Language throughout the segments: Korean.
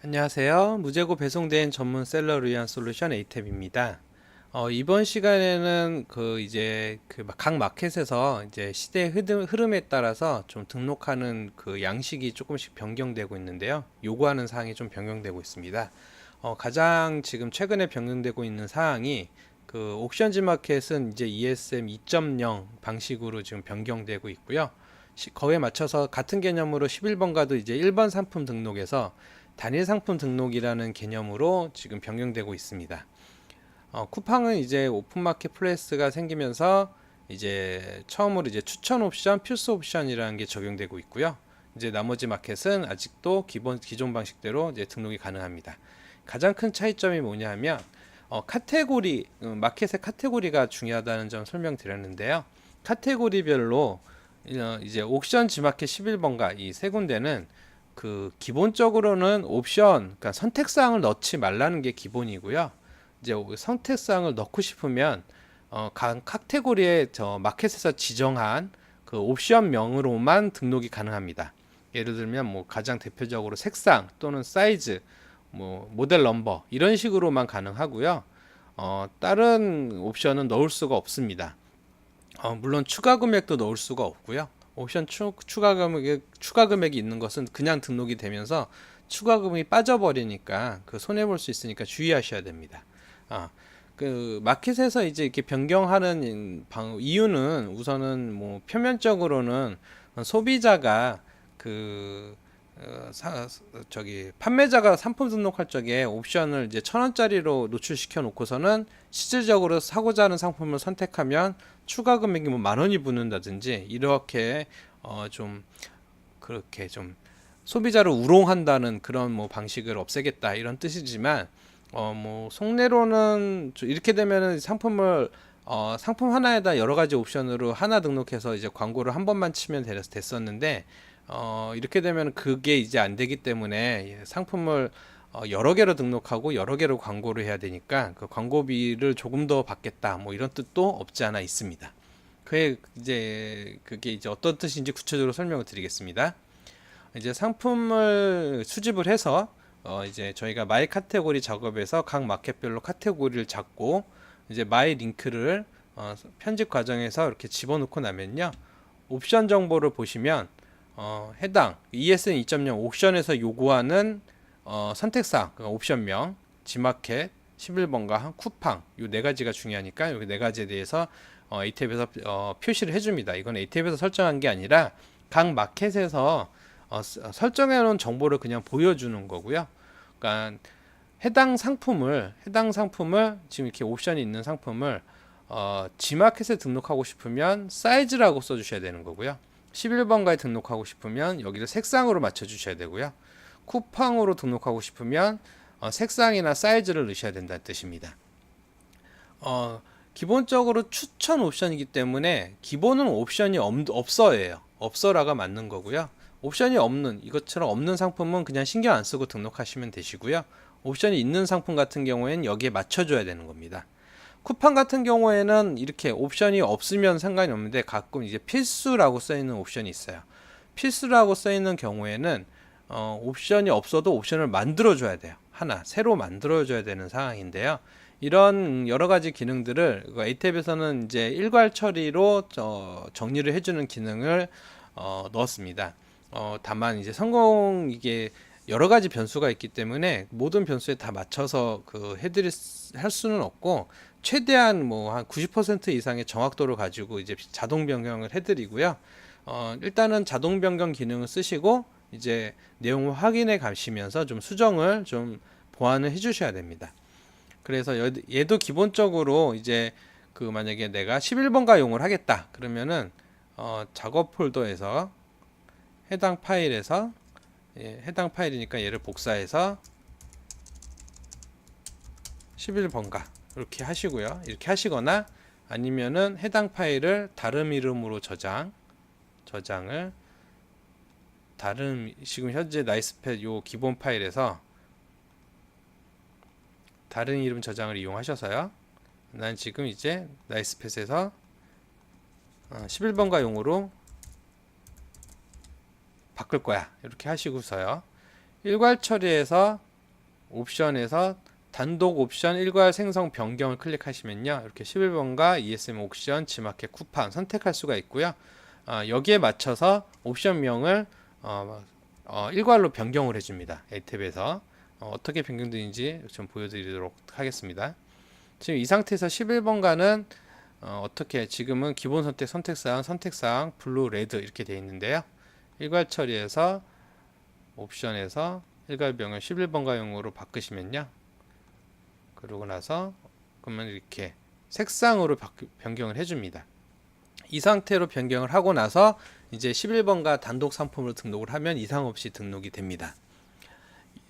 안녕하세요. 무재고 배송대행 전문 셀러를 위한 솔루션 에이탭입니다. 이번 시간에는 각 마켓에서 이제 시대의 흐름에 따라서 좀 등록하는 그 양식이 조금씩 변경되고 있는데요. 요구하는 사항이 좀 변경되고 있습니다. 가장 지금 최근에 변경되고 있는 사항이 그 옥션즈 마켓은 이제 ESM 2.0 방식으로 지금 변경되고 있고요. 거기에 맞춰서 같은 개념으로 11번가도 이제 1번 상품 등록에서 단일 상품 등록이라는 개념으로 지금 변경되고 있습니다. 쿠팡은 이제 오픈 마켓플레이스가 생기면서 이제 처음으로 이제 추천 옵션, 필수 옵션이라는 게 적용되고 있고요. 이제 나머지 마켓은 아직도 기존 방식대로 이제 등록이 가능합니다. 가장 큰 차이점이 뭐냐면 카테고리 마켓의 카테고리가 중요하다는 점 설명드렸는데요. 카테고리별로 이제 옥션 지마켓 11번가 이 세 군데는 그 기본적으로는 옵션, 그러니까 선택사항을 넣지 말라는 게 기본이고요. 이제 선택사항을 넣고 싶으면 각 카테고리에 저 마켓에서 지정한 그 옵션명으로만 등록이 가능합니다. 예를 들면 뭐 가장 대표적으로 색상 또는 사이즈, 뭐 모델 넘버 이런 식으로만 가능하고요. 다른 옵션은 넣을 수가 없습니다. 물론 추가 금액도 넣을 수가 없고요. 옵션 추가 금액이 있는 것은 그냥 등록이 되면서 추가 금액이 빠져버리니까 그 손해 볼 수 있으니까 주의하셔야 됩니다. 그 마켓에서 이제 이렇게 변경하는 이유는 우선은 뭐 표면적으로는 소비자가 그 판매자가 상품 등록할 적에 옵션을 이제 1,000원짜리로 노출시켜 놓고서는 실질적으로 사고자 하는 상품을 선택하면 추가 금액이 뭐 10,000원이 붙는다든지 이렇게 좀 그렇게 좀 소비자를 우롱한다는 그런 뭐 방식을 없애겠다 이런 뜻이지만 뭐 속내로는 이렇게 되면은 상품 하나에다 여러 가지 옵션으로 하나 등록해서 이제 광고를 한 번만 치면 됐었는데 이렇게 되면 그게 이제 안 되기 때문에 상품을 여러 개로 등록하고 여러 개로 광고를 해야 되니까 그 광고비를 조금 더 받겠다 뭐 이런 뜻도 없지 않아 있습니다. 그게 이제 어떤 뜻인지 구체적으로 설명을 드리겠습니다. 이제 상품을 수집을 해서 이제 저희가 마이 카테고리 작업에서 각 마켓별로 카테고리를 잡고 이제 마이 링크를 편집 과정에서 이렇게 집어넣고 나면요. 옵션 정보를 보시면 해당 ESN 2.0 옥션에서 요구하는 선택사항, 그러니까 옵션명, 지마켓, 11번가, 쿠팡 이 네 가지가 중요하니까 이 네 가지에 대해서 AT앱에서 표시를 해줍니다. 이건 AT앱에서 설정한 게 아니라 각 마켓에서 설정해 놓은 정보를 그냥 보여주는 거고요. 그러니까 해당 상품을 지금 이렇게 옵션이 있는 상품을 G마켓에 등록하고 싶으면 사이즈라고 써주셔야 되는 거고요. 11번가에 등록하고 싶으면 여기를 색상으로 맞춰 주셔야 되고요. 쿠팡으로 등록하고 싶으면 색상이나 사이즈를 넣으셔야 된다는 뜻입니다. 기본적으로 추천 옵션이기 때문에 기본은 옵션이 없어예요. 없어라가 맞는 거고요. 옵션이 없는 이것처럼 없는 상품은 그냥 신경 안 쓰고 등록하시면 되시고요. 옵션이 있는 상품 같은 경우에는 여기에 맞춰줘야 되는 겁니다. 쿠팡 같은 경우에는 이렇게 옵션이 없으면 상관이 없는데 가끔 이제 필수라고 써있는 옵션이 있어요. 필수라고 써있는 경우에는 옵션이 없어도 옵션을 만들어줘야 돼요. 하나 새로 만들어줘야 되는 상황인데요. 이런 여러 가지 기능들을 AT앱에서는 이제 일괄 처리로 정리를 해주는 기능을 넣었습니다. 다만 이제 이게 여러 가지 변수가 있기 때문에 모든 변수에 다 맞춰서 할 수는 없고 최대한 뭐 한 90% 이상의 정확도를 가지고 이제 자동 변경을 해드리고요. 일단은 자동 변경 기능을 쓰시고 이제 내용을 확인해 가시면서 좀 수정을 좀 보완을 해주셔야 됩니다. 그래서 얘도 기본적으로 이제 만약에 내가 11번가 용을 하겠다 그러면은 작업 폴더에서 해당 파일에서 해당 파일이니까 얘를 복사해서 11번가 이렇게 하시고요. 이렇게 하시거나 아니면은 해당 파일을 다른 이름으로 저장을 지금 현재 나이스팻 요 기본 파일에서 다른 이름 저장을 이용하셔서요. 난 지금 이제 나이스팻에서 11번가 용으로 바꿀 거야. 이렇게 하시고서요. 일괄 처리해서 옵션에서 단독 옵션 일괄 생성 변경을 클릭하시면요. 이렇게 11번가 ESM 옵션 G마켓 쿠팡 선택할 수가 있고요. 여기에 맞춰서 옵션명을 일괄로 변경을 해줍니다. A탭에서 어떻게 변경되는지 좀 보여드리도록 하겠습니다. 지금 이 상태에서 11번가는 어떻게 지금은 기본 선택사항 블루 레드 이렇게 되어 있는데요. 일괄 처리해서 옵션에서 일괄 변경 11번가용으로 바꾸시면요. 그러고 나서 그러면 이렇게 색상으로 변경을 해줍니다. 이 상태로 변경을 하고 나서 이제 11번가 단독 상품으로 등록을 하면 이상 없이 등록이 됩니다.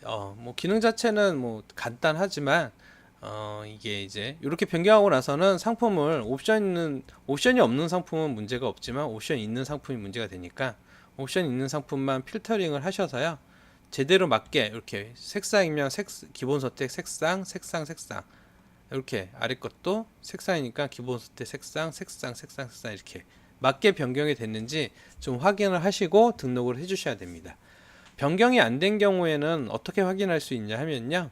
뭐 기능 자체는 뭐 간단하지만 이게 이제 이렇게 변경하고 나서는 상품을 옵션이 없는 상품은 문제가 없지만 옵션이 있는 상품이 문제가 되니까 옵션이 있는 상품만 필터링을 하셔서요. 제대로 맞게 이렇게 색상이면 기본 선택 색상 이렇게 아래 것도 색상이니까 기본 선택 색상 이렇게 맞게 변경이 됐는지 좀 확인을 하시고 등록을 해 주셔야 됩니다. 변경이 안 된 경우에는 어떻게 확인할 수 있냐 하면요.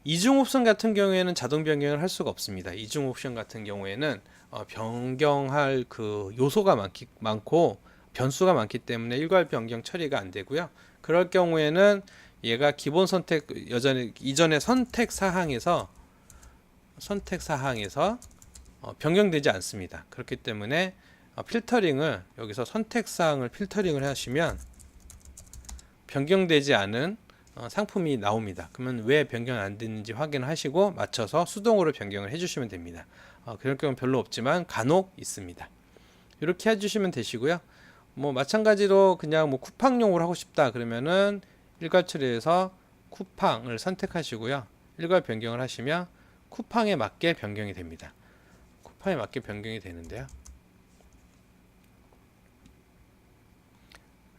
이중 옵션 같은 경우에는 자동 변경을 할 수가 없습니다. 이중 옵션 같은 경우에는 변경할 그 요소가 많고 변수가 많기 때문에 일괄 변경 처리가 안 되고요. 그럴 경우에는 얘가 기본 선택 이전에 선택 사항에서 변경되지 않습니다. 그렇기 때문에 필터링을 여기서 선택 사항을 필터링을 하시면 변경되지 않은 상품이 나옵니다. 그러면 왜 변경 안 됐는지 확인하시고 맞춰서 수동으로 변경을 해주시면 됩니다. 그럴 경우는 별로 없지만 간혹 있습니다. 이렇게 해주시면 되시고요. 뭐 마찬가지로 그냥 뭐 쿠팡용으로 하고 싶다 그러면은 일괄 처리해서 쿠팡을 선택하시고요. 일괄 변경을 하시면 쿠팡에 맞게 변경이 됩니다. 쿠팡에 맞게 변경이 되는데요.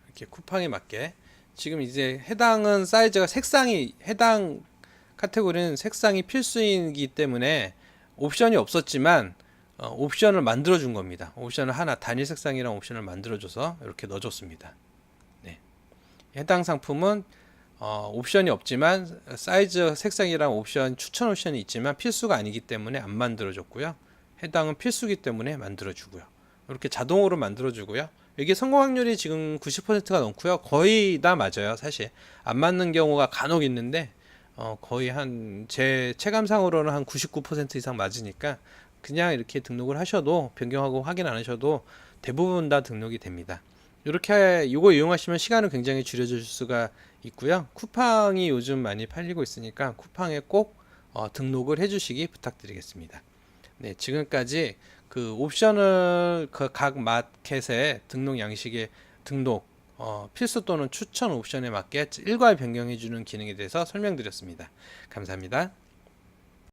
이렇게 쿠팡에 맞게 지금 이제 해당은 사이즈가 해당 카테고리는 색상이 필수이기 때문에 옵션이 없었지만 옵션을 만들어 준 겁니다. 옵션을 하나 단일 색상이랑 옵션을 만들어 줘서 이렇게 넣어 줬습니다. 네. 해당 상품은 옵션이 없지만 사이즈 색상이랑 옵션 추천 옵션이 있지만 필수가 아니기 때문에 안 만들어 줬고요. 해당은 필수기 때문에 만들어 주고요. 이렇게 자동으로 만들어 주고요. 이게 성공 확률이 지금 90%가 넘고요. 거의 다 맞아요. 사실 안 맞는 경우가 간혹 있는데 거의 제 체감상으로는 한 99% 이상 맞으니까 그냥 이렇게 등록을 하셔도 변경하고 확인 안 하셔도 대부분 다 등록이 됩니다. 이렇게 이거 이용하시면 시간을 굉장히 줄여줄 수가 있고요. 쿠팡이 요즘 많이 팔리고 있으니까 쿠팡에 꼭 등록을 해주시기 부탁드리겠습니다. 네, 지금까지 그 옵션을 각 마켓의 등록 양식의 필수 또는 추천 옵션에 맞게 일괄 변경해주는 기능에 대해서 설명드렸습니다. 감사합니다.